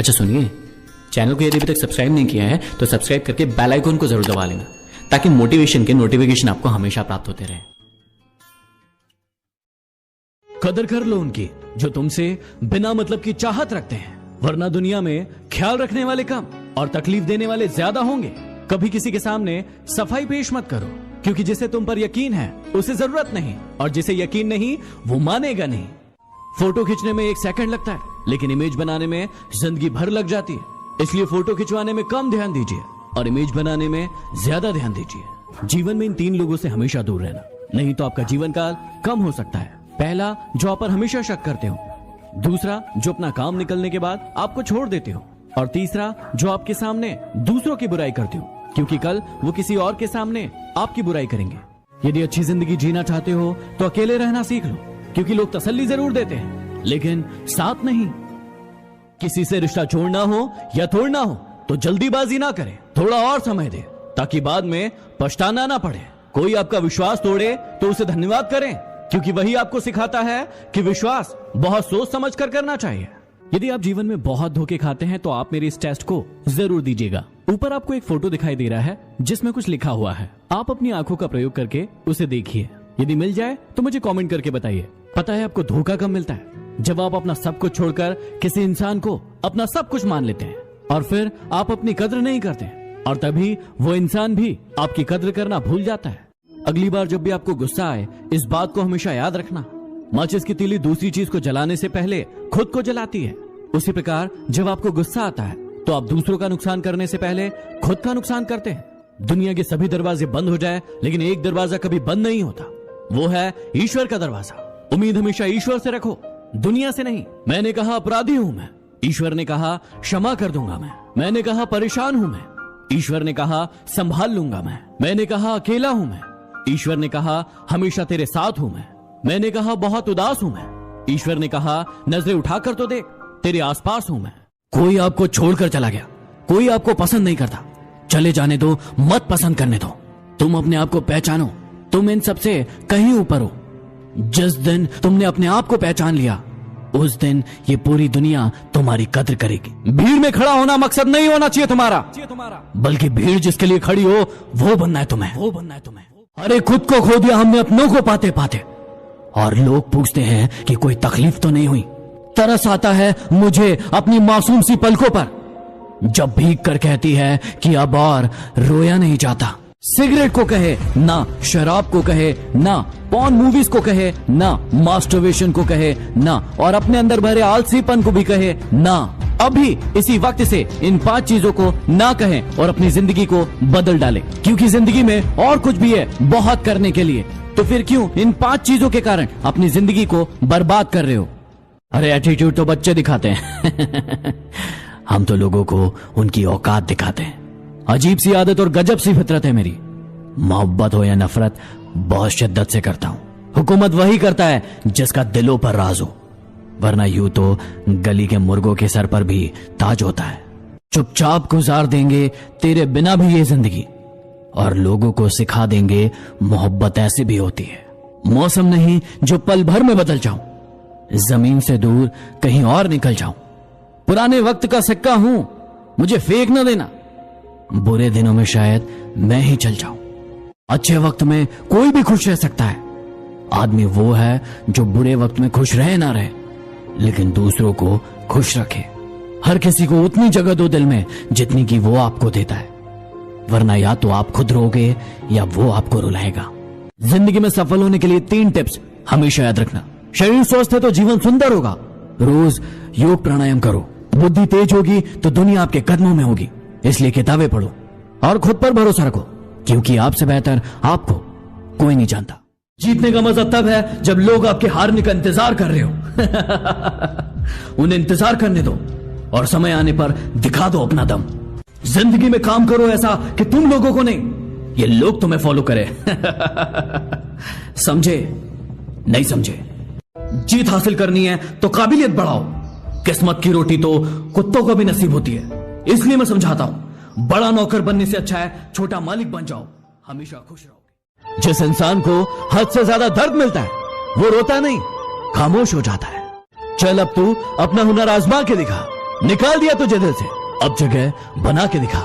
अच्छा सुनिए, चैनल को यदि अभी तक सब्सक्राइब नहीं किया है तो सब्सक्राइब करके बेल आइकन को जरूर दबा लेना, ताकि मोटिवेशन के नोटिफिकेशन आपको हमेशा प्राप्त होते रहे। कदर कर लो उनकी जो तुमसे बिना मतलब की चाहत रखते हैं, वरना दुनिया में ख्याल रखने वाले कम और तकलीफ देने वाले ज्यादा होंगे। कभी किसी के सामने सफाई पेश मत करो, क्योंकि जिसे तुम पर यकीन है उसे जरूरत नहीं, और जिसे यकीन नहीं वो मानेगा नहीं। फोटो खींचने में 1 सेकंड लगता है, लेकिन इमेज बनाने में जिंदगी भर लग जाती है। इसलिए फोटो खिंचवाने में कम ध्यान दीजिए और इमेज बनाने में ज्यादा ध्यान दीजिए। जीवन में इन 3 लोगों से हमेशा दूर रहना, नहीं तो आपका जीवन काल कम हो सकता है। पहला, जो आप पर हमेशा शक करते हो। दूसरा, जो अपना काम निकलने के बाद आपको छोड़ देते हो। और तीसरा, जो आपके सामने दूसरों की बुराई करते हो, क्योंकि कल वो किसी और के सामने आपकी बुराई करेंगे। यदि अच्छी जिंदगी जीना चाहते हो तो अकेले रहना सीख लो, क्योंकि लोग तसल्ली जरूर देते हैं लेकिन साथ नहीं। किसी से रिश्ता जोड़ना हो या तोड़ना हो तो जल्दीबाजी ना करें, थोड़ा और समय दे, ताकि बाद में पछताना ना पड़े। कोई आपका विश्वास तोड़े तो उसे धन्यवाद करें, क्योंकि वही आपको सिखाता है कि विश्वास बहुत सोच समझ कर करना चाहिए। यदि आप जीवन में बहुत धोखे खाते हैं तो आप मेरे इस टेस्ट को जरूर दीजिएगा। ऊपर आपको एक फोटो दिखाई दे रहा है जिसमें कुछ लिखा हुआ है। आप अपनी आंखों का प्रयोग करके उसे देखिए। यदि मिल जाए तो मुझे कमेंट करके बताइए। पता है आपको धोखा कब मिलता है? जब आप अपना सब कुछ छोड़कर किसी इंसान को अपना सब कुछ मान लेते हैं और फिर आप अपनी कद्र नहीं करते, और तभी वो इंसान भी आपकी कद्र करना भूल जाता है। अगली बार जब भी आपको गुस्सा आए, इस बात को हमेशा याद रखना, माचिस की तीली दूसरी चीज को जलाने से पहले खुद को जलाती है। उसी प्रकार जब आपको गुस्सा आता है तो आप दूसरों का नुकसान करने से पहले खुद का नुकसान करते हैं। दुनिया के सभी दरवाजे बंद हो जाए, लेकिन एक दरवाजा कभी बंद नहीं होता, वो है ईश्वर का दरवाजा। उम्मीद हमेशा ईश्वर से रखो, दुनिया से नहीं। मैंने कहा अपराधी हूं मैं, ईश्वर ने कहा क्षमा कर दूंगा मैं। मैंने कहा परेशान हूं मैं, ईश्वर ने कहा संभाल लूंगा मैं। मैंने कहा अकेला हूं मैं, ईश्वर ने कहा हमेशा तेरे साथ हूं मैं। मैंने कहा बहुत उदास हूं मैं, ईश्वर ने कहा नजरें उठाकर तो देख, तेरे आसपास हूं मैं। कोई आपको छोड़कर चला गया, कोई आपको पसंद नहीं करता, चले जाने दो, मत पसंद करने दो। तुम अपने आप को पहचानो, तुम इन सबसे कहीं ऊपर हो। जिस दिन तुमने अपने आप को पहचान लिया, उस दिन ये पूरी दुनिया तुम्हारी कद्र करेगी। भीड़ में खड़ा होना मकसद नहीं होना चाहिए तुम्हारा, बल्कि भीड़ जिसके लिए खड़ी हो वो बनना है तुम्हें। अरे खुद को खो दिया हमने अपनों को पाते पाते, और लोग पूछते हैं कि कोई तकलीफ तो नहीं हुई। तरस आता है मुझे अपनी मासूम सी पलकों पर, जब भीग कर कहती है कि अब और रोया नहीं जाता। सिगरेट को कहे ना, शराब को कहे ना, पॉर्न मूवीज को कहे ना, मास्टरबेशन को कहे ना, और अपने अंदर भरे आलसीपन को भी कहे ना। अभी इसी वक्त से इन 5 चीजों को ना कहें और अपनी जिंदगी को बदल डालें, क्योंकि जिंदगी में और कुछ भी है बहुत करने के लिए। तो फिर क्यों इन 5 चीजों के कारण अपनी जिंदगी को बर्बाद कर रहे हो? अरे एटीट्यूड तो बच्चे दिखाते हैं हम तो लोगों को उनकी औकात दिखाते हैं। अजीब सी आदत और गजब सी फितरत है मेरी। मोहब्बत हो या नफरत बहुत शिद्दत से करता हूं। हुकूमत वही करता है जिसका दिलों पर राज हो, वरना यूं तो गली के मुर्गों के सर पर भी ताज होता है। चुपचाप गुजार देंगे तेरे बिना भी ये जिंदगी, और लोगों को सिखा देंगे मोहब्बत ऐसी भी होती है। मौसम नहीं जो पल भर में बदल जाऊं, जमीन से दूर कहीं और निकल जाऊं। पुराने वक्त का सिक्का हूं, मुझे फेंक न देना। बुरे दिनों में शायद मैं ही चल जाऊं। अच्छे वक्त में कोई भी खुश रह सकता है। आदमी वो है जो बुरे वक्त में खुश रहे ना रहे, लेकिन दूसरों को खुश रखे। हर किसी को उतनी जगह दो दिल में जितनी की वो आपको देता है, वरना या तो आप खुद रोगे या वो आपको रुलाएगा। जिंदगी में सफल होने के लिए 3 टिप्स हमेशा याद रखना। शरीर स्वस्थ है तो जीवन सुंदर होगा। रोज योग प्राणायाम करो। बुद्धि तेज होगी तो दुनिया आपके कदमों में होगी। इसलिए किताबें पढ़ो और खुद पर भरोसा रखो, क्योंकि आपसे बेहतर आपको कोई नहीं जानता। जीतने का मजा तब है जब लोग आपके हारने का इंतजार कर रहे हो उन्हें इंतजार करने दो और समय आने पर दिखा दो अपना दम। जिंदगी में काम करो ऐसा कि तुम लोगों को नहीं, ये लोग तुम्हें फॉलो करें समझे नहीं समझे? जीत हासिल करनी है तो काबिलियत बढ़ाओ। किस्मत की रोटी तो कुत्तों को भी नसीब होती है। इसलिए मैं समझाता हूं, बड़ा नौकर बनने से अच्छा है छोटा मालिक बन जाओ, हमेशा खुश रहोगे। जिस इंसान को हद से ज्यादा दर्द मिलता है वो रोता नहीं, खामोश हो जाता है। चल अब तू अपना हुनर आजमा के दिखा, निकाल दिया तुझे दिल से, अब जगह बना के दिखा।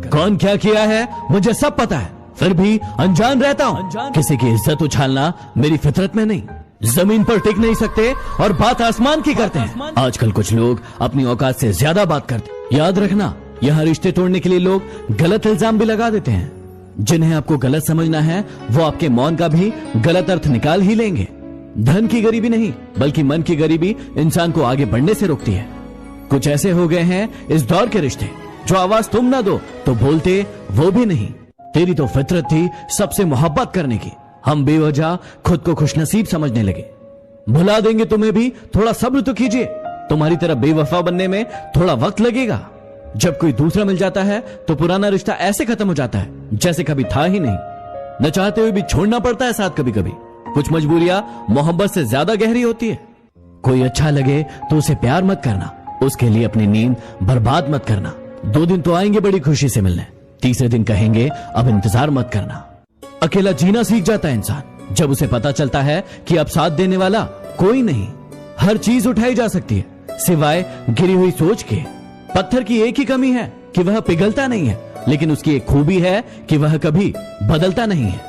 कौन क्या किया है मुझे सब पता है, फिर भी अनजान रहता हूँ। किसी की इज्जत उछालना मेरी फितरत में नहीं। जमीन पर टिक नहीं सकते और बात आसमान की करते हैं। आजकल कुछ लोग अपनी औकात से ज्यादा बात करते हैं। याद रखना, यहाँ रिश्ते तोड़ने के लिए लोग गलत इल्जाम भी लगा देते हैं। जिन्हें आपको गलत समझना है वो आपके मौन का भी गलत अर्थ निकाल ही लेंगे। धन की गरीबी नहीं बल्कि मन की गरीबी इंसान को आगे बढ़ने से रोकती है। कुछ ऐसे हो गए हैं इस दौर के रिश्ते, जो आवाज तुम ना दो तो बोलते वो भी नहीं। तेरी तो फितरत थी सबसे मोहब्बत करने की, हम बेवजह खुद को खुशनसीब समझने लगे। भुला देंगे तुम्हें भी, थोड़ा सब्र तो कीजिए। तुम्हारी तरह बेवफा बनने में थोड़ा वक्त लगेगा। जब कोई दूसरा मिल जाता है तो पुराना रिश्ता ऐसे खत्म हो जाता है जैसे कभी था ही नहीं। न चाहते हुए भी छोड़ना पड़ता है साथ कभी कभी। कुछ मजबूरियां मोहब्बत से ज्यादा गहरी होती है। कोई अच्छा लगे तो उसे प्यार मत करना, उसके लिए अपनी नींद बर्बाद मत करना। 2 दिन तो आएंगे बड़ी खुशी से मिलने, तीसरे दिन कहेंगे अब इंतजार मत करना। अकेला जीना सीख जाता है इंसान जब उसे पता चलता है कि अब साथ देने वाला कोई नहीं। हर चीज उठाई जा सकती है सिवाय गिरी हुई सोच के। पत्थर की एक ही कमी है कि वह पिघलता नहीं है, लेकिन उसकी एक खूबी है कि वह कभी बदलता नहीं है।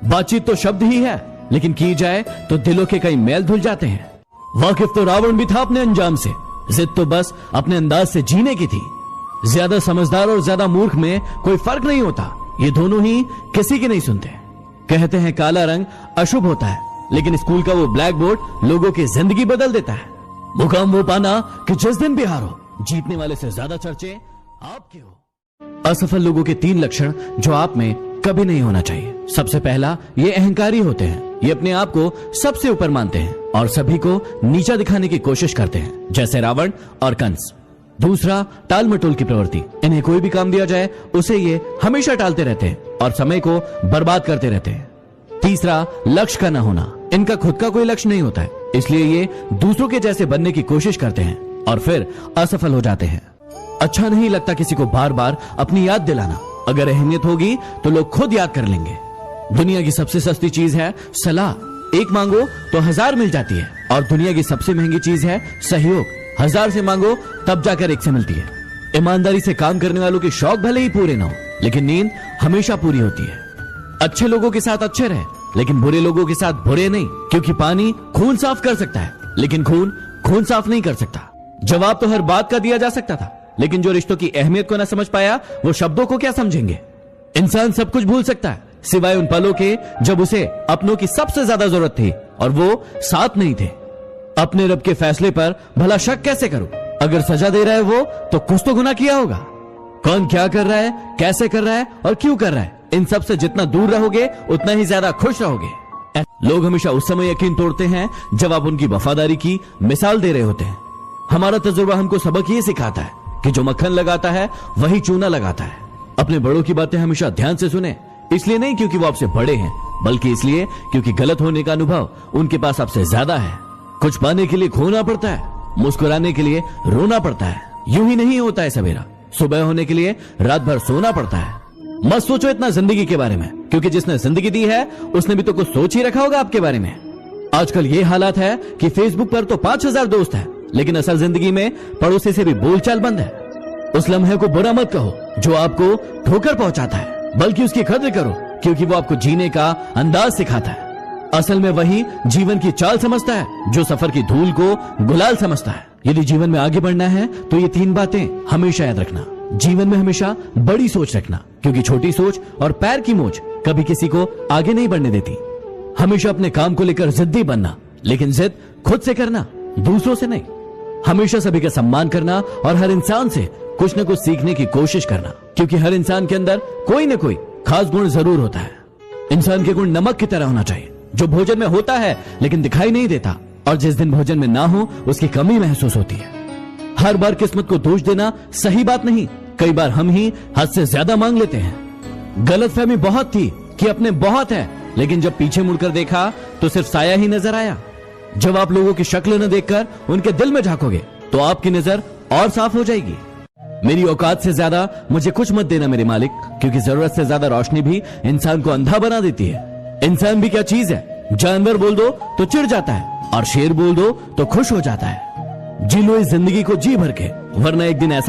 बातचीत तो शब्द ही है, लेकिन की जाए तो दिलों के कई मैल धुल जाते हैं। वाकिफ तो रावण भी था अपने अंजाम से, जिद तो बस अपने अंदाज से जीने की थी। ज्यादा समझदार और ज्यादा मूर्ख में कोई फर्क नहीं होता, ये दोनों ही किसी की नहीं सुनते। कहते हैं काला रंग अशुभ होता है, लेकिन स्कूल का वो ब्लैक बोर्ड लोगों की जिंदगी बदल देता है। मुकाम वो पाना कि जिस दिन भी हारो, जीतने वाले से ज्यादा चर्चे आपके हो। असफल लोगों के 3 लक्षण जो आप में कभी नहीं होना चाहिए। सबसे पहला, ये अहंकारी होते हैं। ये अपने आप को सबसे ऊपर मानते हैं और सभी को नीचा दिखाने की कोशिश करते हैं, जैसे रावण और कंस। दूसरा, टाल मटोल की प्रवृत्ति। इन्हें कोई भी काम दिया जाए उसे ये हमेशा टालते रहते हैं और समय को बर्बाद करते रहते हैं। तीसरा, लक्ष्य का न होना। इनका खुद का कोई लक्ष्य नहीं होता है, इसलिए ये दूसरों के जैसे बनने की कोशिश करते हैं और फिर असफल हो जाते हैं। अच्छा नहीं लगता किसी को बार बार अपनी याद दिलाना। अगर अहमियत होगी तो लोग खुद याद कर लेंगे। दुनिया की सबसे सस्ती चीज है सलाह। 1 मांगो तो 1000 मिल जाती है, और दुनिया की सबसे महंगी चीज है सहयोग। 1000 से मांगो तब जाकर 1 से मिलती है। ईमानदारी से काम करने वालों के शौक भले ही पूरे ना हो, लेकिन नींद हमेशा पूरी होती है। अच्छे लोगों के साथ अच्छे रहे, लेकिन बुरे लोगों के साथ बुरे नहीं, क्योंकि पानी खून साफ कर सकता है, लेकिन खून साफ नहीं कर सकता। जवाब तो हर बात का दिया जा सकता था, लेकिन जो रिश्तों की अहमियत को न समझ पाया वो शब्दों को क्या समझेंगे। इंसान सब कुछ भूल सकता है सिवाय उन पलों के जब उसे अपनों की सबसे ज्यादा जरूरत थी और वो साथ नहीं थे। अपने रब के फैसले पर भला शक कैसे करूं? अगर सजा दे रहा है वो तो कुछ तो गुनाह किया होगा। कौन क्या कर रहा है, कैसे कर रहा है और क्यों कर रहा है, इन सब से जितना दूर रहोगे उतना ही ज्यादा खुश रहोगे। लोग हमेशा उस समय यकीन तोड़ते हैं जब आप उनकी वफादारी की मिसाल दे रहे होते हैं। हमारा तजुर्बा हमको सबक ये सिखाता है कि जो मक्खन लगाता है वही चूना लगाता है। अपने बड़ों की बातें हमेशा ध्यान से सुने, इसलिए नहीं क्योंकि वो आपसे बड़े हैं, बल्कि इसलिए क्योंकि गलत होने का अनुभव उनके पास आपसे ज्यादा है। कुछ पाने के लिए खोना पड़ता है, मुस्कुराने के लिए रोना पड़ता है। यूं ही नहीं होता है सवेरा, सुबह होने के लिए रात भर सोना पड़ता है। मत सोचो इतना जिंदगी के बारे में, क्योंकि जिसने जिंदगी दी है उसने भी तो कुछ सोच ही रखा होगा आपके बारे में। आजकल ये हालात है कि फेसबुक पर तो 5000 दोस्त हैं, लेकिन असल जिंदगी में पड़ोसी से भी बोलचाल बंद है। उस लम्हे को बुरा मत कहो जो आपको ठोकर पहुंचाता है, बल्कि उसकी कद्र करो क्योंकि वो आपको जीने का अंदाज सिखाता है। असल में वही जीवन की चाल समझता है जो सफर की धूल को गुलाल समझता है। यदि जीवन में आगे बढ़ना है तो ये 3 बातें हमेशा याद रखना। जीवन में हमेशा बड़ी सोच रखना, क्योंकि छोटी सोच और पैर की मोच कभी किसी को आगे नहीं बढ़ने देती। हमेशा अपने काम को लेकर जिद्दी बनना, लेकिन जिद खुद से करना, दूसरों से नहीं। हमेशा सभी का सम्मान करना और हर इंसान से कुछ न कुछ सीखने की कोशिश करना, क्योंकि हर इंसान के अंदर कोई न कोई खास गुण जरूर होता है। इंसान के गुण नमक की तरह होना चाहिए, जो भोजन में होता है लेकिन दिखाई नहीं देता, और जिस दिन भोजन में ना हो उसकी कमी महसूस होती है। हर बार किस्मत को दोष देना सही बात नहीं। कई बार हम ही हद से ज्यादा मांग लेते हैं। गलतफहमी बहुत थी कि अपने बहुत है, लेकिन जब पीछे मुड़कर देखा तो सिर्फ साया ही नजर आया। जब आप लोगों की शक्ल न देखकर उनके दिल में झांकोगे तो आपकी नजर और साफ हो जाएगी। मेरी औकात से ज्यादा मुझे कुछ मत देना मेरे मालिक, क्योंकि जरूरत से ज्यादा रोशनी भी इंसान को अंधा बना देती है। इंसान भी क्या चीज है, जानवर बोल दो तो चिढ़ जाता है और शेर बोल दो तो खुश हो जाता है। जी लो इस जिंदगी को जी भर के, वरना एक दिन ऐसा